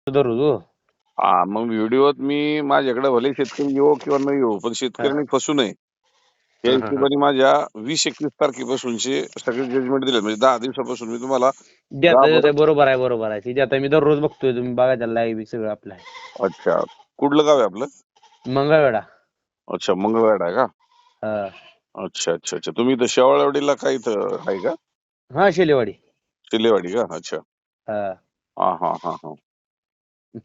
दररोज हो. हा, मग व्हिडिओत मी माझ्याकडे भले शेतकरी येऊ किंवा न येऊ, पण हा, शेतकऱ्यांनी फसू नये या हा, हा, हा. हिशोबाने माझ्या 20-21 तारखेपासूनचे सगळे जजमेंट दिले. म्हणजे 10 दिवसापासून मी तुम्हाला देता गाभर. देता बरोबर आहे, बरोबर आहे. ती देता मी दररोज बघतोय, तुम्ही बघा त्याला लाईव्ह सगळं आपलं आहे. अच्छा, कुठलं गाव आहे आपलं? मंगळवेढा. अच्छा, मंगळवेढा आहे का? हा. अच्छा अच्छा अच्छा, तुम्ही इथं शेवाळवाडीला काय इथं आहे का? हा, शेलेवाडी. शिलेवाडी का? अच्छा. हा. हा हा हा हा.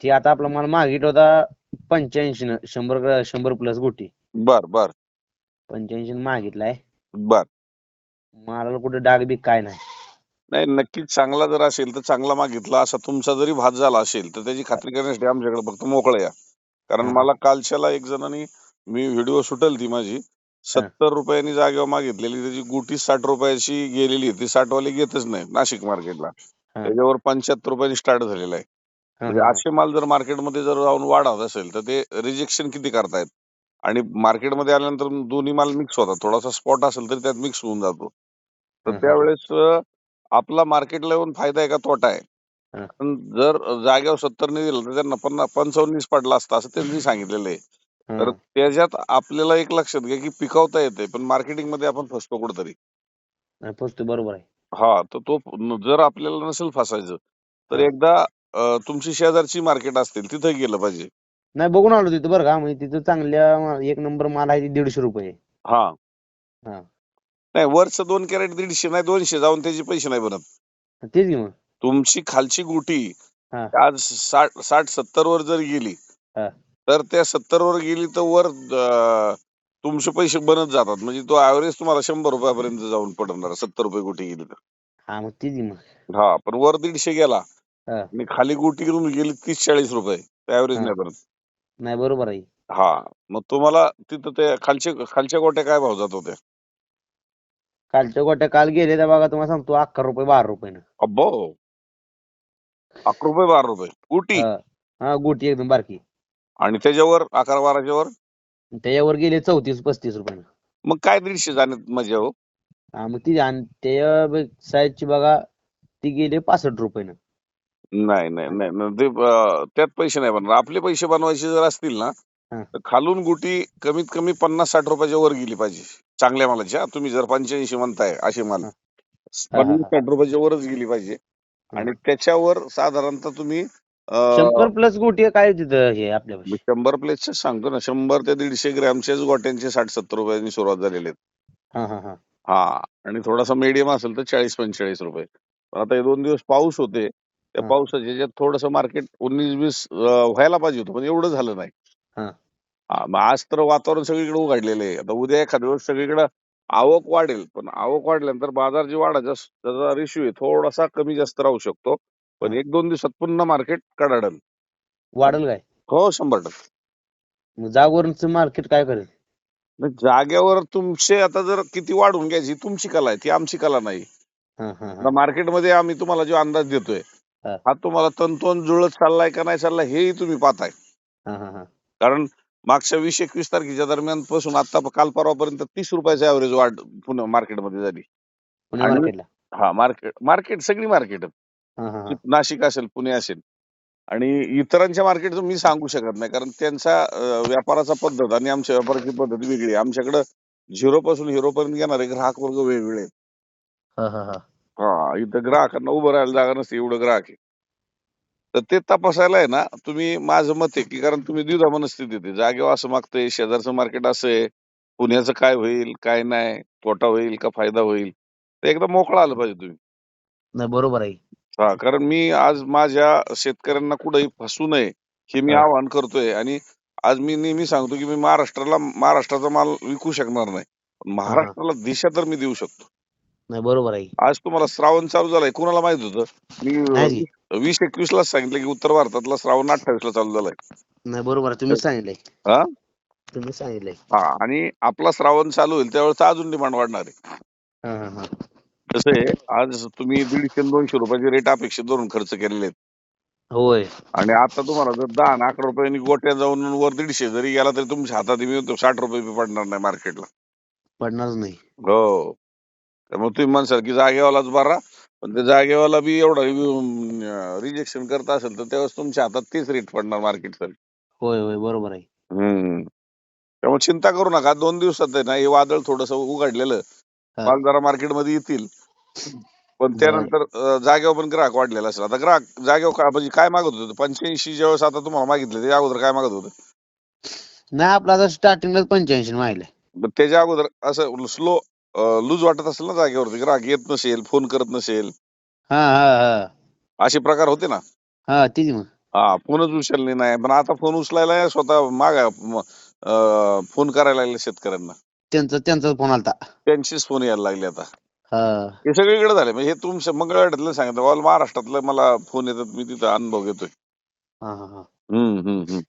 ती आता आपला माल मागितला होता 85 न 100 प्लस गोटी. बर बर 85 मागितलाय. बर. मालाला कुठे डाग बी काय नाही. नाही, नक्कीच चांगला जर असेल तर चांगला मागितला असा तुमचा जरी भात झाला असेल तर त्याची खात्री करण्यासाठी आमच्याकडे फक्त मोकळं या. कारण हा, हा, मला कालच्याला एक जणांनी, मी व्हिडिओ सुटेल ती माझी, हा, 70 रुपयांनी जागेवर मागितलेली, त्याची गुटी 60 रुपयाची गेलेली आहे. ती 60 वाले घेतच नाही नाशिक मार्केटला. हा, त्याच्यावर 75 रुपयांनी स्टार्ट झालेला आहे. हा, म्हणजे हा, हा. असे माल जर मार्केटमध्ये जर जाऊन वाढत असेल तर ते रिजेक्शन किती करतायत. आणि मार्केटमध्ये आल्यानंतर दोन्ही माल मिक्स होतात. थोडासा स्पॉट असेल तरी त्यात मिक्स होऊन जातो. तर हा, हा, हा, त्यावेळेस आपला मार्केटला येऊन फायदा आहे का तोटा आहे. हा, पण जर जागेवर 70 नाही दिलं तर त्यांना 55 पडला असता असं त्यांनी सांगितलेलं आहे. तर हा. त्याच्यात आपल्याला एक लक्षात घ्या की पिकवता येते, पण मार्केटिंग मध्ये आपण फसतो कुठेतरी. नाही, पोचतोय, बरोबर आहे. हा, तर तो जर आपल्याला नसेल फसायचं तर हा. एकदा तुमची शेजारची मार्केट असतील तिथे गेलं पाहिजे. नाही, बघून आलो तिथं बरं का. म्हणजे तिथं चांगल्या एक नंबर माल आहे, 150 रुपये. हा, हा. नाही, वरचं 2 कॅरेट 150 नाही 200 जाऊन त्याचे पैसे नाही बनत. तेच की मग. तुमची खालची गुटी हा, आज 60-70 वर जर गेली हा, तर त्या 70 वर गेली तर वर तुमचे पैसे बनत जातात. म्हणजे तो ऍव्हरेज तुम्हाला 100 रुपयापर्यंत जाऊन पडणार 70 रुपये गुटी गेली तर. हा. मग तेच की मग. हा, पण वर 150 गेला हा, आणि खाली गुटी घेऊन गेली 30-40 रुपये, ऍव्हरेज हा. नाही बनत. नाही, बरोबर आहे. हा, मग तुम्हाला तिथं ते खालच्या गोट्या काय भाव जात होत्या? कालच्या गोट्या काल गेले तर बघा, तुम्हाला सांगतो 11 रुपये 12 रुपये. अब्बो, 11 रुपये 12 रुपये गुटी. हा. हा, गोटी एकदम बारकी. आणि त्याच्यावर 11-12च्या वर त्याच्यावर गेले 34-35 रुपये. मग काय 150 जाण्यात मजा हो. हा, मग ती आणि त्या साईजची बघा, ती गेली 65 रुपये. नाही नाही नाही नाही, ते त्यात पैसे नाही बनणार. आपले पैसे बनवायचे जर असतील ना हा, तर खालून गुटी कमीत कमी 50-60 रुपयाच्या वर गेली पाहिजे. चांगल्या मालाची. तुम्ही जर 85 म्हणताय असे माल हा, हा, हा, हा, 50-60 रुपयाच्या वरच गेली पाहिजे. हा. आणि त्याच्यावर साधारणतः तुम्ही 100 प्लस गोटी काय तिथं हे आपल्यापाशी. 100 प्लेटचे सांगतो ना, 100 ते 150 ग्रॅमच्याच गोट्यांचे 60-70 रुपयांनी सुरुवात झालेले आहेत. हा, हा, हा, हा, आणि थोडासा मीडियम असेल तर 40-45 रुपये. पण आता हे 2 दिवस पाऊस होते, त्या हा, पावसाच्या ह्याच्यात थोडंसं मार्केट 19-20 व्हायला पाहिजे होतं, पण एवढं झालं नाही. हा. हा, मग आज तर वातावरण सगळीकडे उघडलेलं आहे. आता उद्या एखाद्या दिवस सगळीकडे आवक वाढेल, पण आवक वाढल्यानंतर बाजार जे वाढायचा त्याचा रेशिओ आहे थोडासा कमी जास्त राहू शकतो. पण हा. 1-2 दिवसात पुन्हा मार्केट कडाडल. वाढल काय? हो, 100%. मग जागेवरचं मार्केट काय करेल? जाग्यावर तुमचे आता जर किती वाढवून घ्यायची तुमची कला आहे, ती आमची कला नाही. हा, हा, हा, आता मार्केटमध्ये आम्ही तुम्हाला जो अंदाज देतोय हा, हा तुम्हाला तंतोन जुळत चाललाय का नाही चाललाय हेही तुम्ही पाहताय. हा, हा, हा. कारण मागच्या 20-21 तारखेच्या दरम्यान पासून आता काल परवापर्यंत 30 रुपयाचा ऍव्हरेज वाढ पुणे मार्केटमध्ये झाली. पुणे आणि मार्केटला. हा, मार्केट मार्केट सगळी मार्केट, हा, हा, हा, नाशिक असेल, पुणे असेल. आणि इतरांच्या मार्केटचं मी सांगू शकत नाही, कारण त्यांचा व्यापाराचा पद्धत आणि आमच्या व्यापाराची पद्धत वेगळी आहे. आमच्याकडे 0 पासून हिरो पर्यंत घेणारे ग्राहक वर्ग वेगवेगळे आहेत. हा, हा, हा. हा, इथं ग्राहकांना उभं राहायला जागा नसते, एवढं ग्राहक आहे. तर ते तपासायला आहे ना, तुम्ही, माझं मत आहे की, कारण तुम्ही द्विधा मनस्थिती आहे. जागेवर असं मागतंय, शेजारचं मार्केट असं आहे, पुण्याचं काय होईल काय नाही, तोटा होईल का फायदा होईल, ते एकदा मोकळा आलं पाहिजे तुम्ही. नाही, बरोबर आहे. हा, कारण मी आज माझ्या शेतकऱ्यांना कुठेही फसू नये हे मी हा. आवाहन करतोय. आणि आज मी नेहमी सांगतो की मी महाराष्ट्राचा माल विकू शकणार नाही, पण हा, हा. महाराष्ट्राला दिशा तर मी देऊ शकतो. नाही, बरोबर आहे. आज तुम्हाला श्रावण चालू झालाय, कुणाला माहित होतं? मी नाही की. 20-21 लाच सांगितलं की उत्तर भारतातला श्रावण 28 ला चालू झालाय. नाही, बरोबर आहे. तुम्हीच सांगितलंय. हा तुम्हीच सांगितलंय. हा, आणि आपला श्रावण चालू होईल त्यावेळेस अजून डिमांड वाढणार आहे. हा, हा, हा. कसं आहे, आज तुम्ही 150-200 रुपयाचे रेट अपेक्षित धरून खर्च केलेले आहेत. होय. आणि आता तुम्हाला जर 10-11 रुपयांनी गोट्या जाऊन वर 150 जरी गेला तरी तुमच्या हातात मी म्हणतो 60 रुपये बी पडणार नाही मार्केटला. पडणारच नाही. हो, त्यामुळे तुम्ही म्हणसाल की जागेवालाच बरा, पण ते जागेवाला बी एवढं रिजेक्शन करत असेल तर त्यावेळेस तुमच्या हातात तेच रेट पडणार मार्केट सर. होय होय बरोबर आहे. त्यामुळे चिंता करू नका. 2 दिवसात आहे ना हे वादळ थोडंसं उघडलेलं. हा माल जरा मार्केटमध्ये येतील. पण बर त्यानंतर जागेवर पण ग्राहक वाढलेला असेल. आता ग्राहक जागेवर म्हणजे काय मागत होते 85 ज्यावेळेस आता तुम्हाला मागितले त्याच्या अगोदर काय मागत होतं? नाही आपला आता स्टार्टिंगलाच 85 मागले. पण त्याच्या अगोदर असं स्लो लूज वाटत असेल ना जागेवरती, ग्राहक येत नसेल, फोन करत नसेल, हा हा हा असे प्रकार होते ना. हा तीच मग. हा, फोनच उचलले नाही. पण आता फोन उचलायला स्वतः फोन करायला लागले शेतकऱ्यांना. त्यांचाच फोन आलता. त्यांचेच फोन यायला लागले आता. हा हे सगळीकडे झाले. म्हणजे हे तुमच्या मंगळवेढ्यातलं सांगितलं. ऑल महाराष्ट्रातलं मला फोन येतात. मी तिथं अनुभव घेतोय. हा हा हा हम्म हम्म हम्म.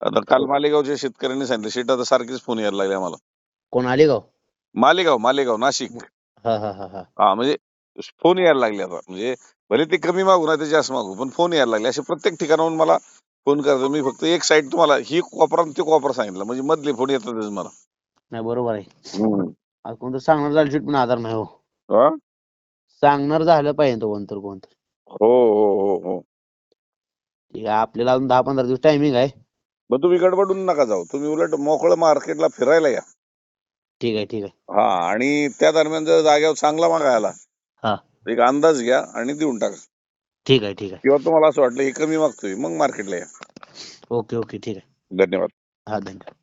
आता काल मालेगावच्या शेतकऱ्यांनी सांगितलं, शेट आता सारखेच फोन यायला लागले आम्हाला. कोण आलेगाव? मालेगाव, नाशिक. हा हा हा हा हा, म्हणजे फोन यायला लागले आता. म्हणजे भले ते कमी मागू नाही तर जास्त मागू, पण फोन यायला लागले. असे प्रत्येक ठिकाणाहून मला फोन करतो. मी फक्त एक साईड तुम्हाला ही कोपरा आणि ते कोपरा सांगितलं, म्हणजे मधले फोन येतातच मला. नाही बरोबर आहे. हम्म. आज कोणतं सांगणार झालं शेट पण आधार नाही हो. हा? सांगणार झालं पाहिजे तो कोणतर. हो हो हो हो. ठीक आहे आपल्याला अजून 10-15 दिवस टायमिंग आहे. मग तुम्ही गडबडून नका जाऊ. तुम्ही उलट मोकळं मार्केटला फिरायला या. ठीक आहे ठीक आहे. हा, आणि त्या दरम्यान जर जागेवर चांगला मागायला हा एक अंदाज घ्या आणि देऊन टाका. ठीक आहे ठीक आहे. किंवा तुम्हाला असं वाटलं हे कमी मागतोय, मग मार्केटला या. ओके ओके ठीक आहे. धन्यवाद. हा धन्यवाद.